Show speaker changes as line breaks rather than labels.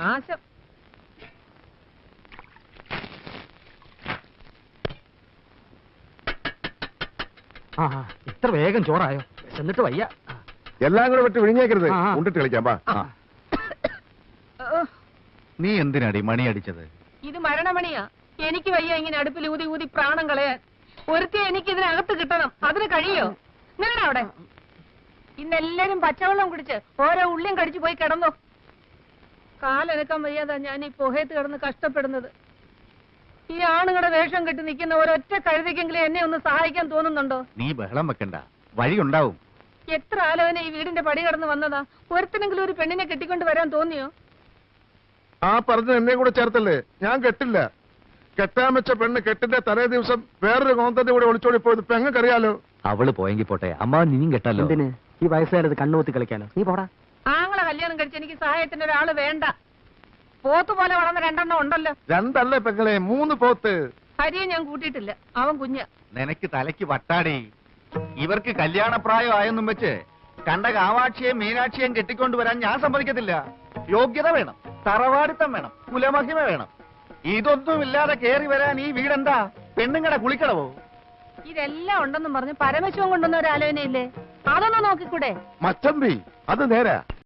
നാശം.
ഇത്ര വേഗം ചോറായോ? എന്നിട്ട് വയ്യ.
എല്ലാം കൂടെ വിട്ട് വിഴിഞ്ഞേക്കരുത്. ഉണ്ടിട്ട് കളിക്കാം.
നീ എന്തിനാടി മണി അടിച്ചത്?
ഇത് മരണമണിയാ. എനിക്ക് വയ്യ ഇങ്ങനെ അടുപ്പിൽ ഊതി ഊതി പ്രാണം കളയാൻ. ഒരുത്തി എനിക്ക് ഇതിനകത്ത് കിട്ടണം. അതിന് കഴിയോ? നിങ്ങളുടെ അവിടെ ഇന്നെല്ലാരും പച്ചവെള്ളം കുടിച്ച് ഓരോ ഉള്ളിയും കടിച്ചു പോയി കിടന്നു. കാലനക്കാൻ വയ്യാതാ ഞാൻ ഈ പുഹയത്ത് കിടന്ന് കഷ്ടപ്പെടുന്നത്. ഈ ആണുങ്ങളുടെ വേഷം കെട്ടി നിൽക്കുന്ന ഒരൊറ്റ കഴുതിക്കെങ്കിലും എന്നെ ഒന്ന് സഹായിക്കാൻ തോന്നുന്നുണ്ടോ?
നീ ബഹളം വെക്കണ്ട, വഴിയുണ്ടാവും.
എത്ര ആലോചന ഈ വീടിന്റെ പടി കടന്ന് വന്നതാ. ഒരുത്തിനെങ്കിലും ഒരു പെണ്ണിനെ കെട്ടിക്കൊണ്ട് വരാൻ തോന്നിയോ?
ആ പറഞ്ഞ എന്നെ കൂടെ ചേർത്തല്ലേ? ഞാൻ കെട്ടില്ല. കെട്ടാൻ വെച്ച പെണ്ണ് കെട്ടിന്റെ തലേ ദിവസം വേറൊരു കോന്തന്റെ കൂടെ ഒളിച്ചോടി പോയത് പെങ്ങക്കറിയാലോ.
അവള് പോയെങ്കിൽ പോട്ടെ, അമ്മ നീയും കെട്ടല്ലോ.
എന്തിന് ഈ വയസ്സുകാരത് കണ്ണുകൂത്തി കളിക്കാനോ? നീ പോടാ.
ആങ്ങളെ കല്യാണം കഴിച്ച് എനിക്ക് സഹായത്തിന് ഒരാള് വേണ്ട. പോത്ത് പോലെ വളർന്ന 2 ഉണ്ടല്ലോ.
2 അല്ലേ പെങ്ങളെ, 3 പോത്ത്.
ഹരിയെ ഞാൻ കൂട്ടിയിട്ടില്ല, അവൻ കുഞ്ഞ.
നിനക്ക് തലയ്ക്ക് വട്ടാടി. ഇവർക്ക് കല്യാണപ്രായം ആയെന്നും വെച്ച് കണ്ട കാവാക്ഷിയെയും മീനാക്ഷിയെയും കെട്ടിക്കൊണ്ടുവരാൻ ഞാൻ സമ്മതിക്കത്തില്ല. യോഗ്യത വേണം, തറവാടിത്തം വേണം, കുലമഹിമ വേണം. ഇതൊന്നുമില്ലാതെ കേറി വരാൻ ഈ വീടെന്താ പെണ്ണുങ്ങടെ കുളിക്കടവോ?
ഇതെല്ലാം ഉണ്ടെന്നും പറഞ്ഞ് പരമശിവൻ കൊണ്ടുവന്ന ഒരു ആലോചനയില്ലേ? അതൊന്നും നോക്കിക്കൂടെ?
മച്ചമ്പി അത് നേരാ.